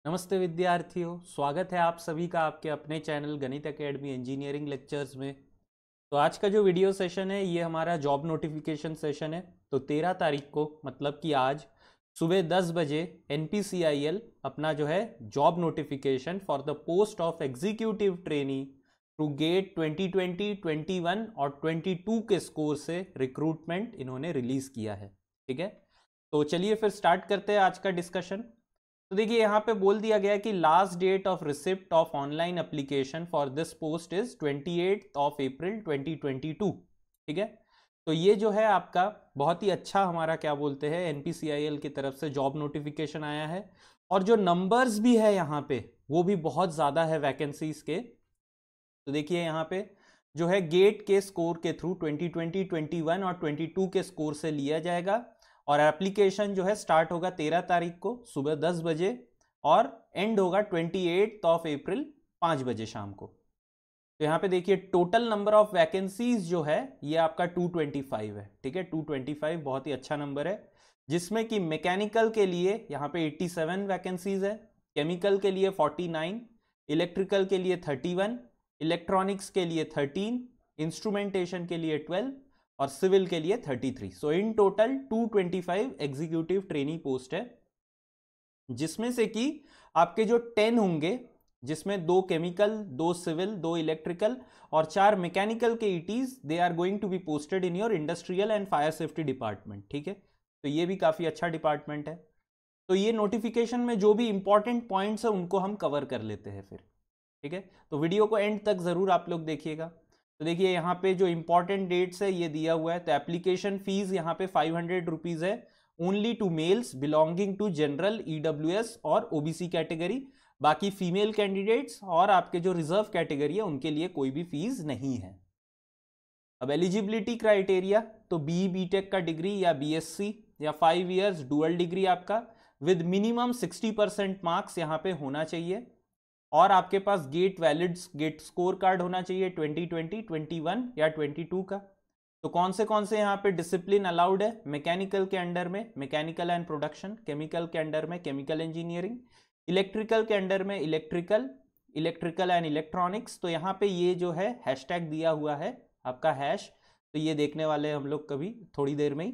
नमस्ते विद्यार्थियों, स्वागत है आप सभी का आपके अपने चैनल गणित एकेडमी इंजीनियरिंग लेक्चर्स में। तो आज का जो वीडियो सेशन है ये हमारा जॉब नोटिफिकेशन सेशन है। तो 13 तारीख को मतलब कि आज सुबह 10 बजे एनपीसीआईएल अपना जो है job notification for the post of executive trainee through GATE 2020, 21 और 22 के स्कोर से रिक्रूटमेंट इन्होंने रिलीज किया है। ठीक है, तो चलिए फिर स्टार्ट करते हैं आज का डिस्कशन। तो देखिए यहाँ पे बोल दिया गया है कि last date of receipt of online application for this post is 28 April 2022। ठीक है, तो ये जो है आपका बहुत ही अच्छा हमारा क्या बोलते हैं एनपीसीआईएल की तरफ से जॉब नोटिफिकेशन आया है। और जो नंबर्स भी है यहाँ पे वो भी बहुत ज़्यादा है वैकेंसीज के। तो देखिए यहाँ पे जो है गेट के स्कोर के थ्रू 2020, 21 और 22 के स्कोर से लिया जाएगा। और एप्लीकेशन जो है स्टार्ट होगा 13 तारीख को सुबह 10 बजे और एंड होगा 28 अप्रैल 5 बजे शाम को। तो यहाँ पे देखिए टोटल नंबर ऑफ वैकेंसीज जो है ये आपका 225 है। ठीक है, 225 बहुत ही अच्छा नंबर है, जिसमें कि मैकेनिकल के लिए यहाँ पे 87 वैकेंसीज है, केमिकल के लिए 49, इलेक्ट्रिकल के लिए 31, इलेक्ट्रॉनिक्स के लिए 13, इंस्ट्रूमेंटेशन के लिए 12 और सिविल के लिए 33। So in total 225 executive trainee post है, जिसमें से कि आपके जो 10 होंगे, जिसमें 2 केमिकल, 2 सिविल, 2 इलेक्ट्रिकल और 4 मैकेनिकल के ETs, they are going to be posted in your industrial and fire safety department. ठीक है, तो ये भी काफ़ी अच्छा डिपार्टमेंट है। तो ये नोटिफिकेशन में जो भी इंपॉर्टेंट पॉइंट्स है उनको हम कवर कर लेते हैं फिर। ठीक है, तो वीडियो को एंड तक ज़रूर आप लोग देखिएगा। तो देखिए यहाँ पे जो इंपॉर्टेंट डेट्स है ये दिया हुआ है। तो एप्लीकेशन फीस यहाँ पे 500 रुपीज़ है only to males belonging to general, EWS और ओबीसी कैटेगरी। बाकी फीमेल कैंडिडेट्स और आपके जो रिजर्व कैटेगरी है उनके लिए कोई भी फीस नहीं है। अब एलिजिबिलिटी क्राइटेरिया, तो बी बीटेक का डिग्री या बीएससी या 5 इयर्स डुअल डिग्री आपका विद मिनिमम 60% मार्क्स यहाँ पे होना चाहिए। और आपके पास GATE valid GATE score card होना चाहिए 2020, 21 या 22 का। तो कौन से यहाँ पे डिसिप्लिन अलाउड है? मैकेनिकल के अंडर में मैकेनिकल एंड प्रोडक्शन, केमिकल के अंडर में केमिकल इंजीनियरिंग, इलेक्ट्रिकल के अंडर में इलेक्ट्रिकल, इलेक्ट्रिकल एंड इलेक्ट्रॉनिक्स। तो यहाँ पे ये जो है हैशटैग दिया हुआ है आपका हैश, तो ये देखने वाले हम लोग कभी थोड़ी देर में ही।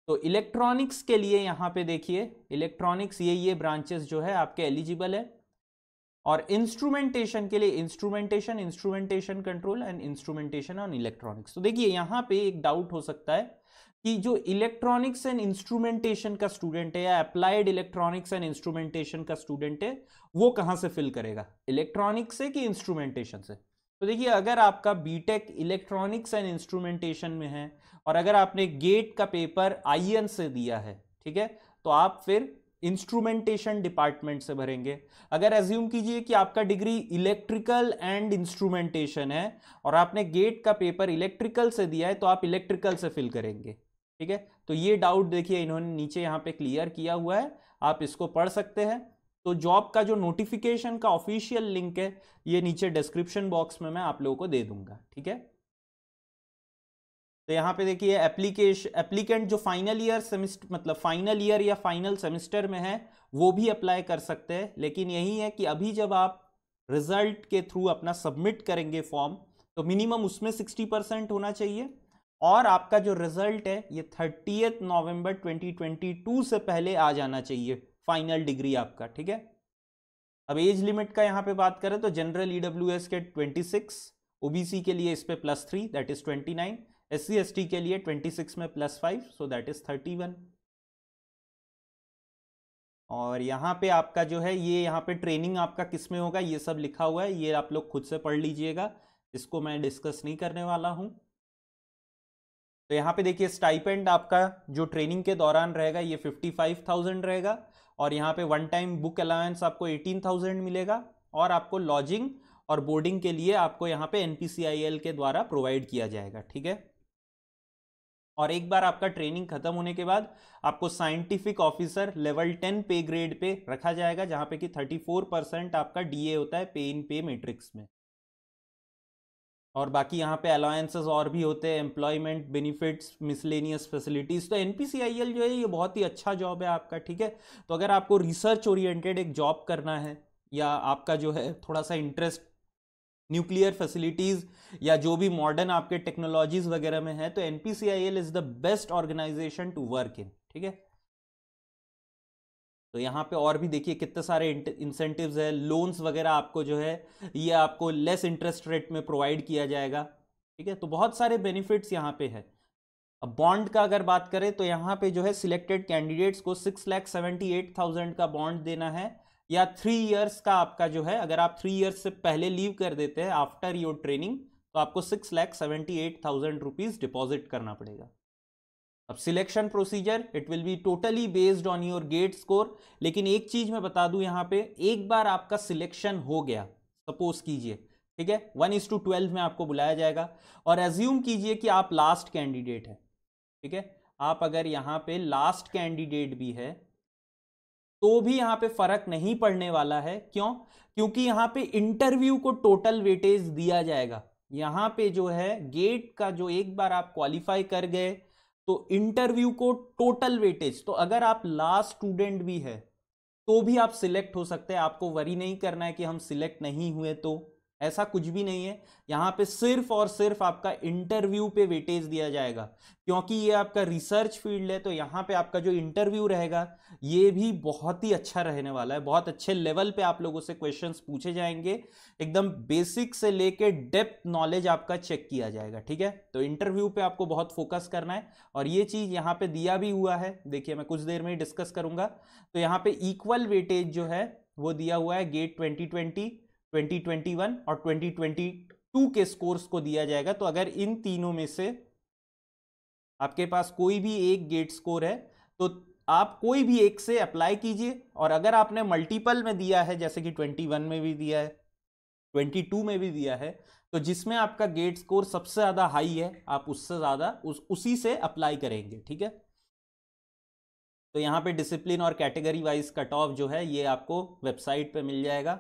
तो इलेक्ट्रॉनिक्स के लिए यहाँ पे देखिए इलेक्ट्रॉनिक्स ये ब्रांचेस जो है आपके एलिजिबल है। और इंस्ट्रूमेंटेशन के लिए instrumentation control and instrumentation on electronics. तो देखिए यहाँ पे एक डाउट हो सकता है कि जो इलेक्ट्रॉनिक्स एंड इंस्ट्रूमेंटेशन का स्टूडेंट है या अप्लाइड इलेक्ट्रॉनिक्स एंड इंस्ट्रूमेंटेशन का स्टूडेंट है वो कहाँ से फिल करेगा, इलेक्ट्रॉनिक्स से कि इंस्ट्रूमेंटेशन से? तो देखिए अगर आपका बीटेक इलेक्ट्रॉनिक्स एंड इंस्ट्रूमेंटेशन में है और अगर आपने गेट का पेपर आईएन से दिया है, ठीक है, तो आप फिर इंस्ट्रूमेंटेशन डिपार्टमेंट से भरेंगे। अगर एज्यूम कीजिए कि आपका डिग्री इलेक्ट्रिकल एंड इंस्ट्रूमेंटेशन है और आपने गेट का पेपर इलेक्ट्रिकल से दिया है तो आप इलेक्ट्रिकल से फिल करेंगे। ठीक है, तो ये डाउट देखिए इन्होंने नीचे यहाँ पे क्लियर किया हुआ है, आप इसको पढ़ सकते हैं। तो जॉब का जो नोटिफिकेशन का ऑफिशियल लिंक है ये नीचे डिस्क्रिप्शन बॉक्स में मैं आप लोगों को दे दूंगा। ठीक है, तो यहाँ पे देखिए एप्लीकेंट जो फाइनल ईयर सेमिस्टर मतलब फाइनल ईयर या फाइनल सेमिस्टर में है वो भी अप्लाई कर सकते हैं। लेकिन यही है कि अभी जब आप रिजल्ट के थ्रू अपना सबमिट करेंगे फॉर्म तो मिनिमम उसमें 60% होना चाहिए। और आपका जो रिजल्ट है ये 30 नवंबर 2022 से पहले आ जाना चाहिए फाइनल डिग्री आपका। ठीक है, अब एज लिमिट का यहाँ पे बात करें तो जनरल ईडब्ल्यूएस के 26, ओबीसी के लिए इस पे +3 दैट इज 29, SC ST के लिए 26 में +5 सो दैट इज 31। और यहाँ पे आपका जो है ये यहाँ पे ट्रेनिंग आपका किस में होगा ये सब लिखा हुआ है, ये आप लोग खुद से पढ़ लीजिएगा, इसको मैं डिस्कस नहीं करने वाला हूँ। तो यहाँ पे देखिए स्टाइपेंड आपका जो ट्रेनिंग के दौरान रहेगा ये 55,000 रहेगा। और यहाँ पे वन टाइम बुक अलाउंस आपको 18,000 मिलेगा। और आपको लॉजिंग और बोर्डिंग के लिए आपको यहाँ पे एनपीसीआईएल के द्वारा प्रोवाइड किया जाएगा। ठीक है, और एक बार आपका ट्रेनिंग खत्म होने के बाद आपको साइंटिफिक ऑफिसर लेवल 10 पे ग्रेड पे रखा जाएगा, जहां पे कि 34% आपका डीए होता है पे इन पे मैट्रिक्स में। और बाकी यहाँ पे अलाउंसेस और भी होते हैं, एम्प्लॉयमेंट बेनिफिट्स, मिसलेनियस फैसिलिटीज़। तो एनपीसीआईएल जो है ये बहुत ही अच्छा जॉब है आपका, ठीक है। तो अगर आपको रिसर्च ओरिएंटेड एक जॉब करना है, या आपका जो है थोड़ा सा इंटरेस्ट न्यूक्लियर फैसिलिटीज़ या जो भी मॉडर्न आपके टेक्नोलॉजीज़ वगैरह में है, तो NPCIL is the best organization to work in, ठीक है। तो यहाँ पे और भी देखिए कितने सारे इंसेंटिव्स है, लोन्स वगैरह आपको जो है ये आपको लेस इंटरेस्ट रेट में प्रोवाइड किया जाएगा, ठीक है। तो बहुत सारे बेनिफिट्स यहाँ पे है। अब बॉन्ड का अगर बात करें तो यहाँ पे जो है सिलेक्टेड कैंडिडेट्स को 6,78,000 का बॉन्ड देना है, या 3 इयर्स का आपका जो है, अगर आप 3 इयर्स से पहले लीव कर देते हैं आफ्टर योर ट्रेनिंग, तो आपको 6,78,000 रुपीज डिपॉजिट करना पड़ेगा। अब selection procedure, it will be totally based on your GATE score. लेकिन एक चीज मैं बता दूं यहाँ पे, एक बार आपका सिलेक्शन हो गया, सपोज कीजिए, ठीक है, 1:12 में आपको बुलाया जाएगा, और एज्यूम कीजिए कि आप लास्ट कैंडिडेट है, ठीक है। आप अगर यहाँ पे लास्ट कैंडिडेट भी है तो भी यहाँ पे फर्क नहीं पड़ने वाला है। क्यों? क्योंकि यहाँ पे इंटरव्यू को टोटल वेटेज दिया जाएगा। यहाँ पे जो है गेट का जो एक बार आप क्वालिफाई कर गए तो इंटरव्यू को टोटल वेटेज, तो अगर आप लास्ट स्टूडेंट भी है तो भी आप सिलेक्ट हो सकते हैं। आपको वरी नहीं करना है कि हम सिलेक्ट नहीं हुए, तो ऐसा कुछ भी नहीं है। यहाँ पे सिर्फ और सिर्फ आपका इंटरव्यू पे वेटेज दिया जाएगा, क्योंकि ये आपका रिसर्च फील्ड है। तो यहाँ पे आपका जो इंटरव्यू रहेगा ये भी बहुत ही अच्छा रहने वाला है। बहुत अच्छे लेवल पे आप लोगों से क्वेश्चंस पूछे जाएंगे, एकदम बेसिक से लेके डेप्थ नॉलेज आपका चेक किया जाएगा, ठीक है। तो इंटरव्यू पे आपको बहुत फोकस करना है, और ये चीज यहाँ पे दिया भी हुआ है। देखिए मैं कुछ देर में ही डिस्कस करूंगा। तो यहाँ पे इक्वल वेटेज जो है वो दिया हुआ है, गेट 2020, 2021 और 2022 के स्कोर्स को दिया जाएगा। तो अगर इन तीनों में से आपके पास कोई भी एक गेट स्कोर है तो आप कोई भी एक से अप्लाई कीजिए, और अगर आपने मल्टीपल में दिया है, जैसे कि 21 में भी दिया है, 22 में भी दिया है, तो जिसमें आपका गेट स्कोर सबसे ज्यादा हाई है आप उससे ज्यादा उसी से अप्लाई करेंगे, ठीक है। तो यहाँ पे डिसिप्लिन और कैटेगरी वाइज कट ऑफ जो है ये आपको वेबसाइट पे मिल जाएगा।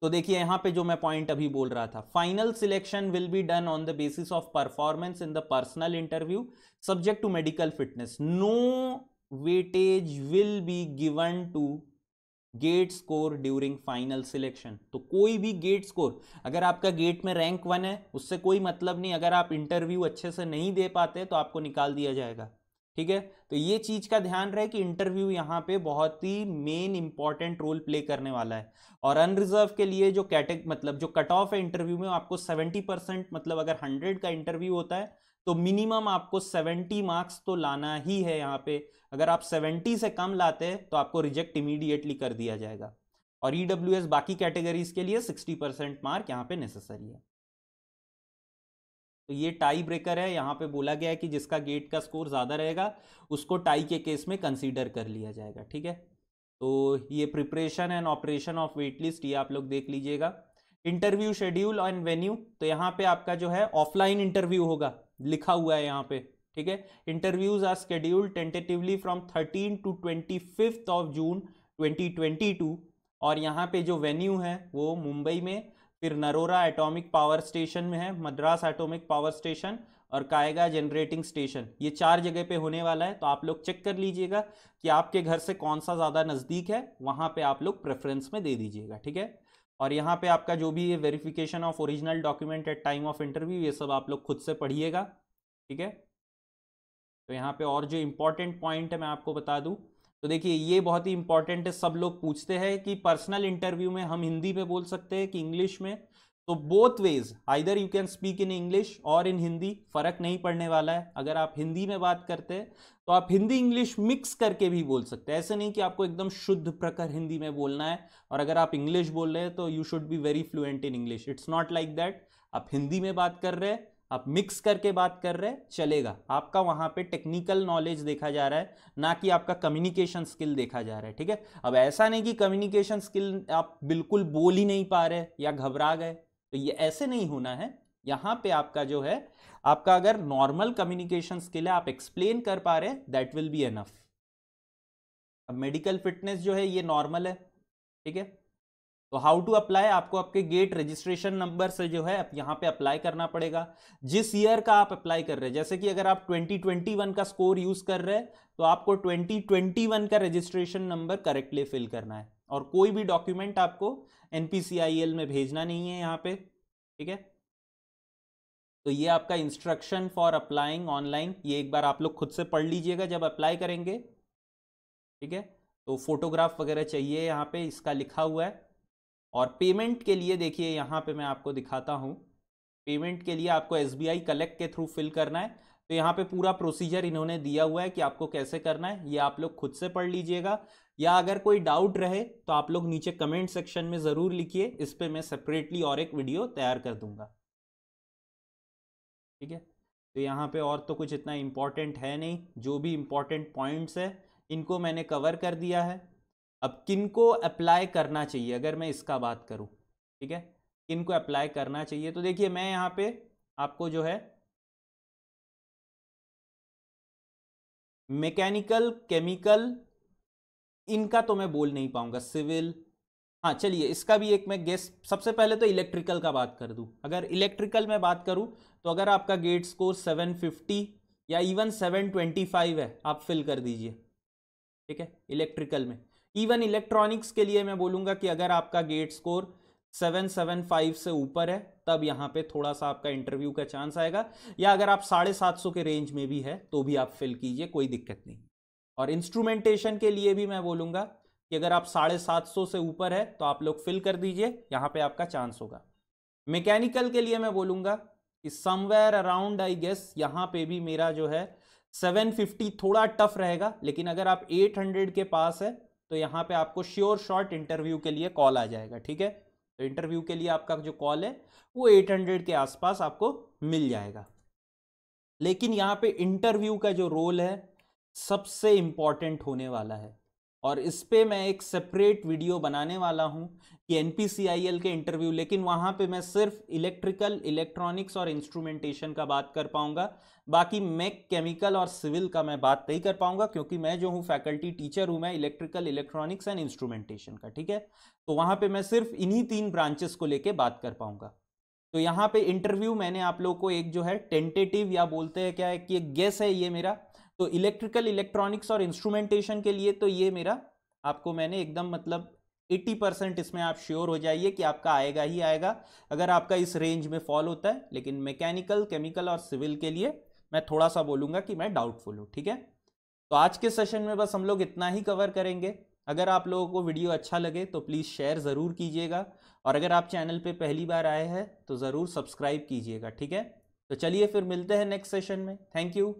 तो देखिए यहाँ पे जो मैं पॉइंट अभी बोल रहा था, final selection will be done on the basis of performance in the personal interview subject to medical fitness. No weightage will be given to GATE score during final selection. तो कोई भी गेट स्कोर, अगर आपका gate में rank 1 है उससे कोई मतलब नहीं, अगर आप इंटरव्यू अच्छे से नहीं दे पाते तो आपको निकाल दिया जाएगा, ठीक है। तो ये चीज का ध्यान रहे कि इंटरव्यू यहाँ पे बहुत ही मेन इंपॉर्टेंट रोल प्ले करने वाला है। और अनरिजर्व के लिए जो मतलब जो कट ऑफ है इंटरव्यू में, आपको 70%, मतलब अगर 100 का इंटरव्यू होता है तो मिनिमम आपको 70 मार्क्स तो लाना ही है यहाँ पे। अगर आप 70 से कम लाते हैं तो आपको रिजेक्ट इमीडिएटली कर दिया जाएगा। और ईडब्ल्यूएस बाकी कैटेगरीज के लिए 60% मार्क यहाँ पे नेसेसरी है। तो ये टाई ब्रेकर है, यहाँ पे बोला गया है कि जिसका गेट का स्कोर ज़्यादा रहेगा उसको टाई के केस में कंसीडर कर लिया जाएगा, ठीक है। तो ये preparation and operation of wait list ये आप लोग देख लीजिएगा। इंटरव्यू शेड्यूल एंड वेन्यू, तो यहाँ पे आपका जो है ऑफलाइन इंटरव्यू होगा, लिखा हुआ है यहाँ पे, ठीक है। Interviews are scheduled tentatively from 13 to 25 of June 2022, और यहाँ पे जो वेन्यू है वो मुंबई में, फिर नरोरा एटॉमिक पावर स्टेशन में है, मद्रास एटॉमिक पावर स्टेशन और कायगा जनरेटिंग स्टेशन, ये 4 जगह पे होने वाला है। तो आप लोग चेक कर लीजिएगा कि आपके घर से कौन सा ज़्यादा नज़दीक है, वहाँ पे आप लोग प्रेफरेंस में दे दीजिएगा, ठीक है। और यहाँ पे आपका जो भी ये verification of original document at time of interview, ये सब आप लोग खुद से पढ़िएगा, ठीक है। तो यहाँ पे और जो इंपॉर्टेंट पॉइंट है मैं आपको बता दूँ, तो देखिए ये बहुत ही इंपॉर्टेंट है। सब लोग पूछते हैं कि पर्सनल इंटरव्यू में हम हिंदी में बोल सकते हैं कि इंग्लिश में, तो both ways, either you can speak in English और इन हिंदी, फर्क नहीं पड़ने वाला है। अगर आप हिंदी में बात करते हैं तो आप हिंदी इंग्लिश मिक्स करके भी बोल सकते हैं, ऐसे नहीं कि आपको एकदम शुद्ध प्रकार हिंदी में बोलना है, और अगर आप इंग्लिश बोल रहे हैं तो you should be very fluent in English. It's not like that. आप हिंदी में बात कर रहे हैं, आप मिक्स करके बात कर रहे हैं, चलेगा। आपका वहां पे टेक्निकल नॉलेज देखा जा रहा है, ना कि आपका कम्युनिकेशन स्किल देखा जा रहा है, ठीक है। अब ऐसा नहीं कि कम्युनिकेशन स्किल आप बिल्कुल बोल ही नहीं पा रहे या घबरा गए, तो ये ऐसे नहीं होना है। यहाँ पे आपका जो है, आपका अगर नॉर्मल कम्युनिकेशन स्किल है, आप एक्सप्लेन कर पा रहे हैं, दैट विल बी एनफ। अब मेडिकल फिटनेस जो है ये नॉर्मल है, ठीक है। तो हाउ टू अप्लाई, आपको आपके गेट रजिस्ट्रेशन नंबर से जो है यहाँ पे अप्लाई करना पड़ेगा, जिस ईयर का आप अप्लाई कर रहे हैं। जैसे कि अगर आप 2021 का स्कोर यूज कर रहे हैं तो आपको 2021 का रजिस्ट्रेशन नंबर करेक्टली फिल करना है, और कोई भी डॉक्यूमेंट आपको NPCIL में भेजना नहीं है यहाँ पे, ठीक है। तो ये आपका इंस्ट्रक्शन फॉर अप्लाइंग ऑनलाइन, ये एक बार आप लोग खुद से पढ़ लीजिएगा जब अप्लाई करेंगे, ठीक है। तो फोटोग्राफ वगैरह चाहिए, यहाँ पे इसका लिखा हुआ है। और पेमेंट के लिए देखिए यहाँ पे मैं आपको दिखाता हूँ, पेमेंट के लिए आपको SBI कलेक्ट के थ्रू फिल करना है। तो यहाँ पे पूरा प्रोसीजर इन्होंने दिया हुआ है कि आपको कैसे करना है, ये आप लोग खुद से पढ़ लीजिएगा, या अगर कोई डाउट रहे तो आप लोग नीचे कमेंट सेक्शन में ज़रूर लिखिए, इस पर मैं सेपरेटली और एक वीडियो तैयार कर दूंगा, ठीक है। तो यहाँ पे और तो कुछ इतना इम्पोर्टेंट है नहीं, जो भी इम्पोर्टेंट पॉइंट्स है इनको मैंने कवर कर दिया है। अब किनको अप्लाई करना चाहिए अगर मैं इसका बात करूँ, ठीक है, किनको अप्लाई करना चाहिए, तो देखिए मैं यहाँ पे आपको जो है मैकेनिकल, केमिकल, इनका तो मैं बोल नहीं पाऊंगा, सिविल, हाँ चलिए इसका भी एक मैं गेस, सबसे पहले तो इलेक्ट्रिकल का बात कर दूं। अगर इलेक्ट्रिकल में बात करूं तो अगर आपका गेट स्कोर 750 या इवन 725 है, आप फिल कर दीजिए, ठीक है, इलेक्ट्रिकल में। इवन इलेक्ट्रॉनिक्स के लिए मैं बोलूंगा कि अगर आपका गेट स्कोर 775 से ऊपर है तब यहाँ पे थोड़ा सा आपका इंटरव्यू का चांस आएगा, या अगर आप 750 के रेंज में भी है तो भी आप फिल कीजिए, कोई दिक्कत नहीं। और इंस्ट्रूमेंटेशन के लिए भी मैं बोलूंगा कि अगर आप 750 से ऊपर है तो आप लोग फिल कर दीजिए, यहाँ पे आपका चांस होगा। मैकेनिकल के लिए मैं बोलूंगा कि समवेयर अराउंड आई गेस यहाँ पे भी मेरा जो है 750 थोड़ा टफ रहेगा, लेकिन अगर आप 800 के पास है तो यहाँ पे आपको श्योर शॉट इंटरव्यू के लिए कॉल आ जाएगा, ठीक है। तो इंटरव्यू के लिए आपका जो कॉल है वो 800 के आसपास आपको मिल जाएगा। लेकिन यहाँ पे इंटरव्यू का जो रोल है सबसे इंपॉर्टेंट होने वाला है, और इस पे मैं एक सेपरेट वीडियो बनाने वाला हूँ कि NPCIL के इंटरव्यू, लेकिन वहाँ पे मैं सिर्फ इलेक्ट्रिकल, इलेक्ट्रॉनिक्स और इंस्ट्रूमेंटेशन का बात कर पाऊंगा, बाकी मैक, केमिकल और सिविल का मैं बात नहीं कर पाऊंगा, क्योंकि मैं जो हूँ फैकल्टी टीचर हूँ मैं इलेक्ट्रिकल, इलेक्ट्रॉनिक्स एंड इंस्ट्रूमेंटेशन का, ठीक है। तो वहाँ पे मैं सिर्फ इन्हीं 3 ब्रांचेस को लेके बात कर पाऊंगा। तो यहाँ पे इंटरव्यू मैंने आप लोग को एक जो है टेंटेटिव, या बोलते हैं क्या है कि एक गेस है ये मेरा, तो इलेक्ट्रिकल, इलेक्ट्रॉनिक्स और इंस्ट्रूमेंटेशन के लिए तो ये मेरा आपको मैंने एकदम मतलब 80% इसमें आप श्योर हो जाइए कि आपका आएगा ही आएगा, अगर आपका इस रेंज में फॉल होता है। लेकिन मैकेनिकल, केमिकल और सिविल के लिए मैं थोड़ा सा बोलूँगा कि मैं डाउटफुल हूँ, ठीक है। तो आज के सेशन में बस हम लोग इतना ही कवर करेंगे। अगर आप लोगों को वीडियो अच्छा लगे तो प्लीज़ शेयर ज़रूर कीजिएगा, और अगर आप चैनल पे पहली बार आए हैं तो ज़रूर सब्सक्राइब कीजिएगा, ठीक है। तो चलिए फिर मिलते हैं नेक्स्ट सेशन में। Thank you.